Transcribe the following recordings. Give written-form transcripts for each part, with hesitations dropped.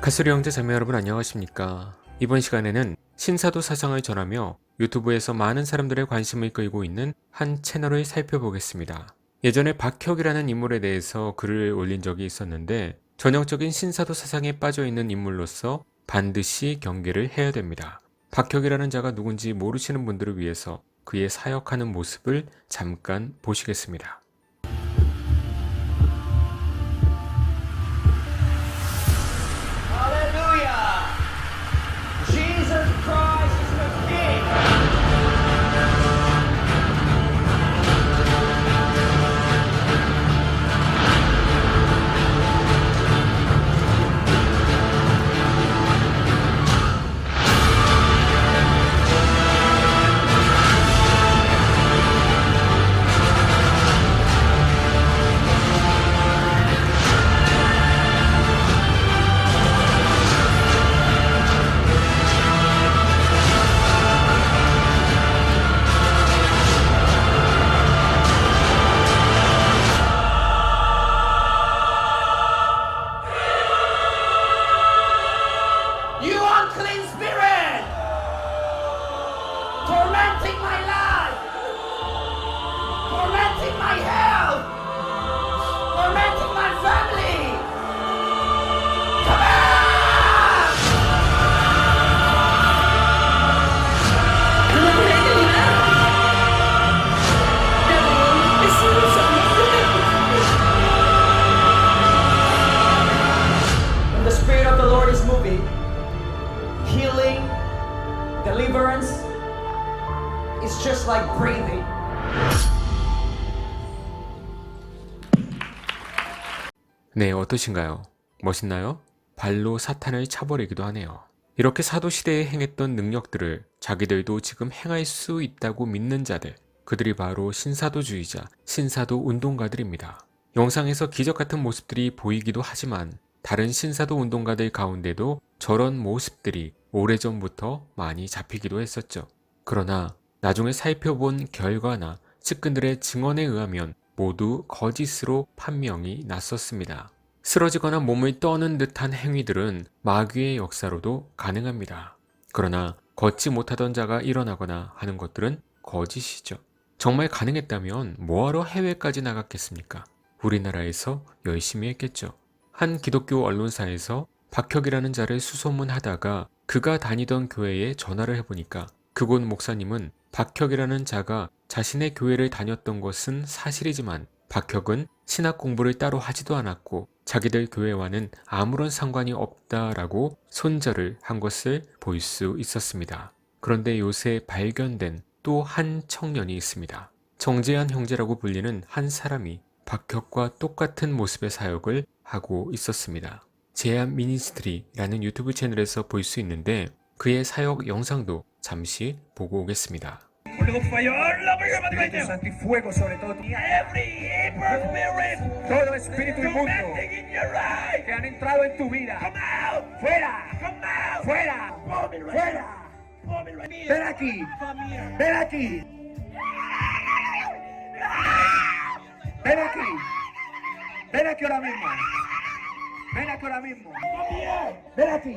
가수리 형제 자매 여러분 안녕하십니까. 이번 시간에는 신사도 사상을 전하며 유튜브에서 많은 사람들의 관심을 끌고 있는 한 채널을 살펴보겠습니다. 예전에 박혁이라는 인물에 대해서 글을 올린 적이 있었는데 전형적인 신사도 사상에 빠져있는 인물로서 반드시 경계를 해야 됩니다. 박혁이라는 자가 누군지 모르시는 분들을 위해서 그의 사역하는 모습을 잠깐 보시겠습니다. You unclean spirit! Tormenting my life! Tormenting my health! Tormenting my family! Come out! When the Spirit of the Lord is moving, healing, deliverance is just like breathing. 네, 어떠신가요? 멋있나요? 발로 사탄을 차버리기도 하네요. 이렇게 사도시대에 행했던 능력들을 자기들도 지금 행할 수 있다고 믿는 자들, 그들이 바로 신사도주의자, 신사도 운동가들입니다. 영상에서 기적 같은 모습들이 보이기도 하지만 다른 신사도 운동가들 가운데도 저런 모습들이 오래전부터 많이 잡히기도 했었죠. 그러나 나중에 살펴본 결과나 측근들의 증언에 의하면 모두 거짓으로 판명이 났었습니다. 쓰러지거나 몸을 떠는 듯한 행위들은 마귀의 역사로도 가능합니다. 그러나 걷지 못하던 자가 일어나거나 하는 것들은 거짓이죠. 정말 가능했다면 뭐하러 해외까지 나갔겠습니까? 우리나라에서 열심히 했겠죠. 한 기독교 언론사에서 박혁이라는 자를 수소문하다가 그가 다니던 교회에 전화를 해보니까 그곳 목사님은 박혁이라는 자가 자신의 교회를 다녔던 것은 사실이지만 박혁은 신학 공부를 따로 하지도 않았고 자기들 교회와는 아무런 상관이 없다라고 손절을 한 것을 볼 수 있었습니다. 그런데 요새 발견된 또 한 청년이 있습니다. 정재한 형제라고 불리는 한 사람이 박혁과 똑같은 모습의 사역을 하고 있었습니다. 제한 미니스트리라는 유튜브 채널에서 볼 수 있는데 그의 사역 영상도 잠시 보고 오겠습니다. Espíritu Santo y fuego sobre todo tu todo espíritu inmundo que han entrado en tu vida. Fuera, fuera, fuera. Ven aquí, ven aquí. Ven aquí, ven aquí ahora mismo. Ven aquí ahora mismo. Ven aquí.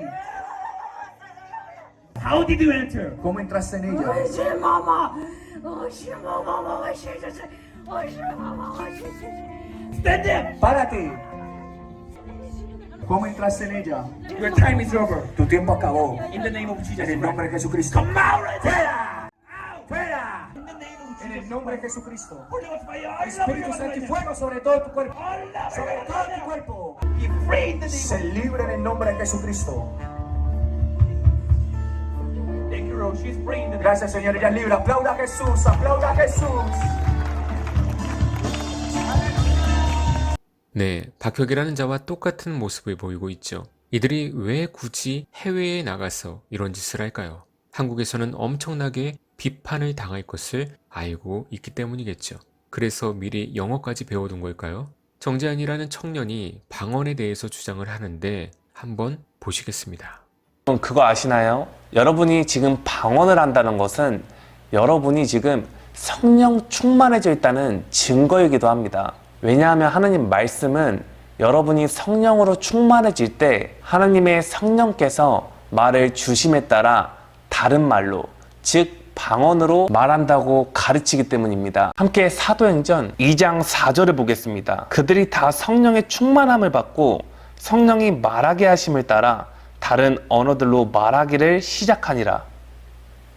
How did you enter? ¿Cómo entraste en ella? Stand up! Párate. ¿Cómo entraste en ella? Your time is over. Tu tiempo acabó. In the name of Jesus En el nombre de Jesucristo. Come out right now! ¡Fuera! Out! ¡Fuera! In the name of En Jesus el nombre de Jesucristo. Holy Ghost fire! Espíritu Santo y fuego sobre todo tu cuerpo. Sobre todo tu cuerpo. Be free in the name Se libre en el nombre de Jesucristo. of Thank you, Rose. She's free in the name Gracias, Señor. Ella es libre. Aplauda a Jesús. Aplauda a Jesús. 네, 박혁이라는 자와 똑같은 모습을 보이고 있죠. 이들이 왜 굳이 해외에 나가서 이런 짓을 할까요? 한국에서는 엄청나게 비판을 당할 것을 알고 있기 때문이겠죠. 그래서 미리 영어까지 배워둔 걸까요? 정재한이라는 청년이 방언에 대해서 주장을 하는데 한번 보시겠습니다. 그거 아시나요? 여러분이 지금 방언을 한다는 것은 여러분이 지금 성령 충만해져 있다는 증거이기도 합니다. 왜냐하면 하느님 말씀은 여러분이 성령으로 충만해질 때 하나님의 성령께서 말을 주심에 따라 다른 말로, 즉 방언으로 말한다고 가르치기 때문입니다. 함께 사도행전 2장 4절을 보겠습니다. 그들이 다 성령의 충만함을 받고 성령이 말하게 하심을 따라 다른 언어들로 말하기를 시작하니라.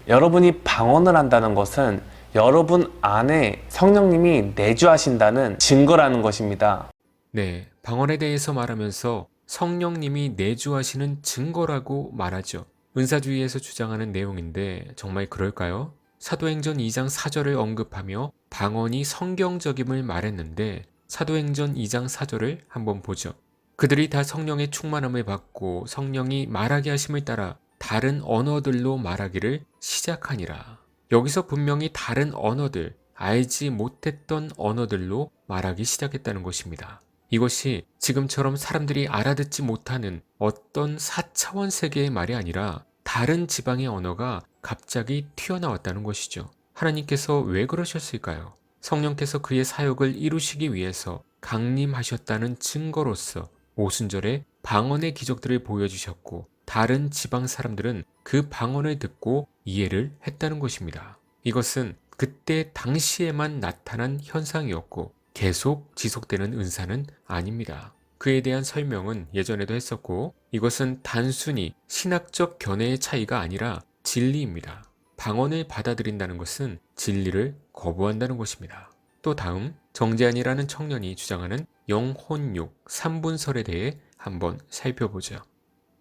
여러분이 방언을 한다는 것은 여러분 안에 성령님이 내주하신다는 증거라는 것입니다. 네, 방언에 대해서 말하면서 성령님이 내주하시는 증거라고 말하죠. 은사주의에서 주장하는 내용인데 정말 그럴까요? 사도행전 2장 4절을 언급하며 방언이 성경적임을 말했는데 사도행전 2장 4절을 한번 보죠. 그들이 다 성령의 충만함을 받고 성령이 말하게 하심을 따라 다른 언어들로 말하기를 시작하니라. 여기서 분명히 다른 언어들, 알지 못했던 언어들로 말하기 시작했다는 것입니다. 이것이 지금처럼 사람들이 알아듣지 못하는 어떤 4차원 세계의 말이 아니라 다른 지방의 언어가 갑자기 튀어나왔다는 것이죠. 하나님께서 왜 그러셨을까요? 성령께서 그의 사역을 이루시기 위해서 강림하셨다는 증거로서 오순절에 방언의 기적들을 보여주셨고 다른 지방 사람들은 그 방언을 듣고 이해를 했다는 것입니다. 이것은 그때 당시에만 나타난 현상이었고 계속 지속되는 은사는 아닙니다. 그에 대한 설명은 예전에도 했었고 이것은 단순히 신학적 견해의 차이가 아니라 진리입니다. 방언을 받아들인다는 것은 진리를 거부한다는 것입니다. 또 다음 정재환이라는 청년이 주장하는 영혼육 3분설에 대해 한번 살펴보죠.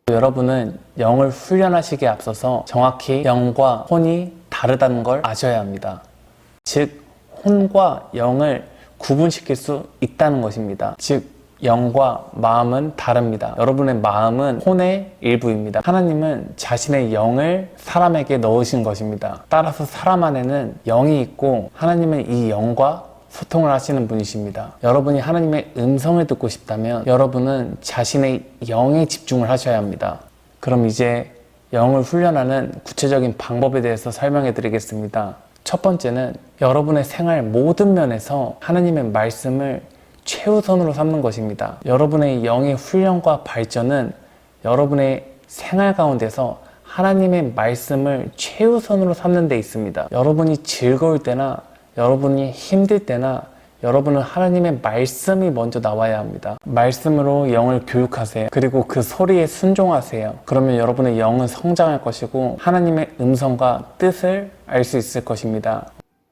여러분은 영을 훈련하시기에 앞서서 정확히 영과 혼이 다르다는 걸 아셔야 합니다. 즉 혼과 영을 구분시킬 수 있다는 것입니다. 즉 영과 마음은 다릅니다. 여러분의 마음은 혼의 일부입니다. 하나님은 자신의 영을 사람에게 넣으신 것입니다. 따라서 사람 안에는 영이 있고 하나님은 이 영과 소통을 하시는 분이십니다. 여러분이 하나님의 음성을 듣고 싶다면 여러분은 자신의 영에 집중을 하셔야 합니다. 그럼 이제 영을 훈련하는 구체적인 방법에 대해서 설명해 드리겠습니다. 첫 번째는 여러분의 생활 모든 면에서 하나님의 말씀을 최우선으로 삼는 것입니다. 여러분의 영의 훈련과 발전은 여러분의 생활 가운데서 하나님의 말씀을 최우선으로 삼는 데 있습니다. 여러분이 즐거울 때나 여러분이 힘들 때나 여러분은 하나님의 말씀이 먼저 나와야 합니다. 말씀으로 영을 교육하세요. 그리고 그 소리에 순종하세요. 그러면 여러분의 영은 성장할 것이고 하나님의 음성과 뜻을 알 수 있을 것입니다.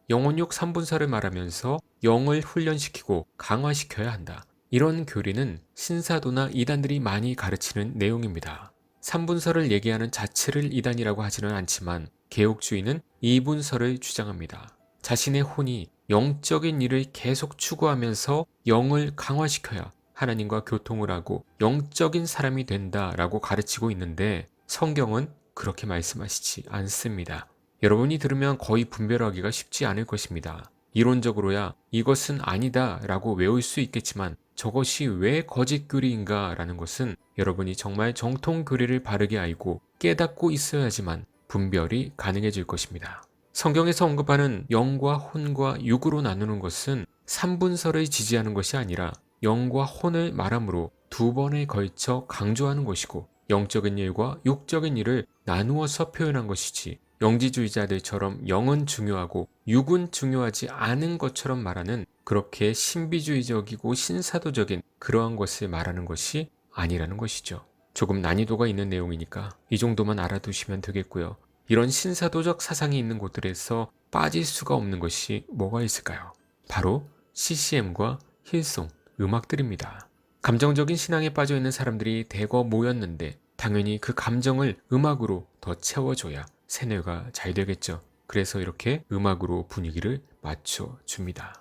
영혼육 3분설을 말하면서 영을 훈련시키고 강화시켜야 한다. 이런 교리는 신사도나 이단들이 많이 가르치는 내용입니다. 3분설을 얘기하는 자체를 이단이라고 하지는 않지만 개혁주의는 2분설을 주장합니다. 자신의 혼이 영적인 일을 계속 추구하면서 영을 강화시켜야 하나님과 교통을 하고 영적인 사람이 된다라고 가르치고 있는데 성경은 그렇게 말씀하시지 않습니다. 여러분이 들으면 거의 분별하기가 쉽지 않을 것입니다. 이론적으로야 이것은 아니다 라고 외울 수 있겠지만 저것이 왜 거짓 교리인가 라는 것은 여러분이 정말 정통 교리를 바르게 알고 깨닫고 있어야지만 분별이 가능해질 것입니다. 성경에서 언급하는 영과 혼과 육으로 나누는 것은 3분설을 지지하는 것이 아니라 영과 혼을 말함으로 2번에 걸쳐 강조하는 것이고 영적인 일과 육적인 일을 나누어서 표현한 것이지 영지주의자들처럼 영은 중요하고 육은 중요하지 않은 것처럼 말하는 그렇게 신비주의적이고 신사도적인 그러한 것을 말하는 것이 아니라는 것이죠. 조금 난이도가 있는 내용이니까 이 정도만 알아두시면 되겠고요. 이런 신사도적 사상이 있는 곳들에서 빠질 수가 없는 것이 뭐가 있을까요? 바로 CCM과 힐송, 음악들입니다. 감정적인 신앙에 빠져있는 사람들이 대거 모였는데 당연히 그 감정을 음악으로 더 채워줘야 세뇌가 잘 되겠죠. 그래서 이렇게 음악으로 분위기를 맞춰줍니다.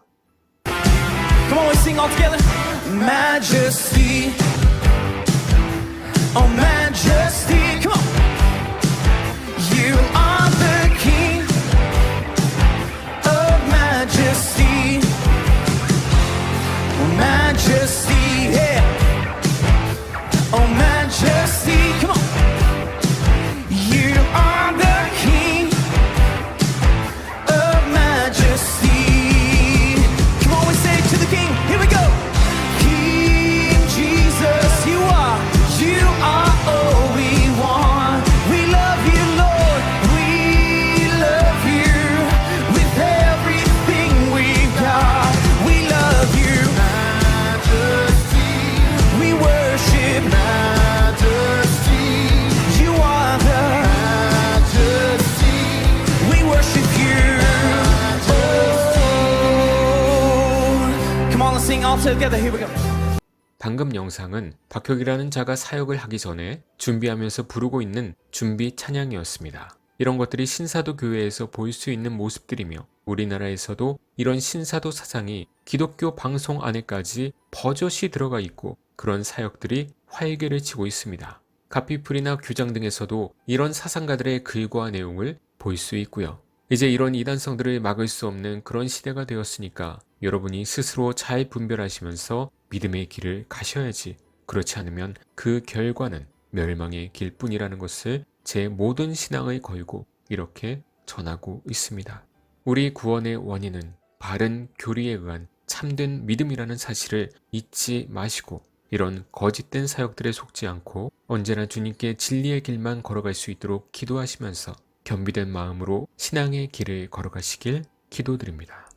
Come on, let's sing all together. Majesty, oh majesty, come on. You are the King of majesty, oh majesty, yeah. Oh majesty, come on. You are the King of majesty. Come on, we say it to the King. Here we go. King Jesus. all together. Here we go. 방금 영상은 박혁이라는 자가 사역을 하기 전에 준비하면서 부르고 있는 준비 찬양이었습니다. 이런 것들이 신사도 교회에서 볼 수 있는 모습들이며 우리나라에서도 이런 신사도 사상이 기독교 방송 안에까지 버젓이 들어가 있고 그런 사역들이 활개를 치고 있습니다. 가피풀이나 규장 등에서도 이런 사상가들의 글과 내용을 볼 수 있고요. 이제 이런 이단성들을 막을 수 없는 그런 시대가 되었으니까 여러분이 스스로 잘 분별하시면서 믿음의 길을 가셔야지. 그렇지 않으면 그 결과는 멸망의 길뿐이라는 것을 제 모든 신앙을 걸고 이렇게 전하고 있습니다. 우리 구원의 원인은 바른 교리에 의한 참된 믿음이라는 사실을 잊지 마시고 이런 거짓된 사역들에 속지 않고 언제나 주님께 진리의 길만 걸어갈 수 있도록 기도하시면서 겸비된 마음으로 신앙의 길을 걸어가시길 기도드립니다.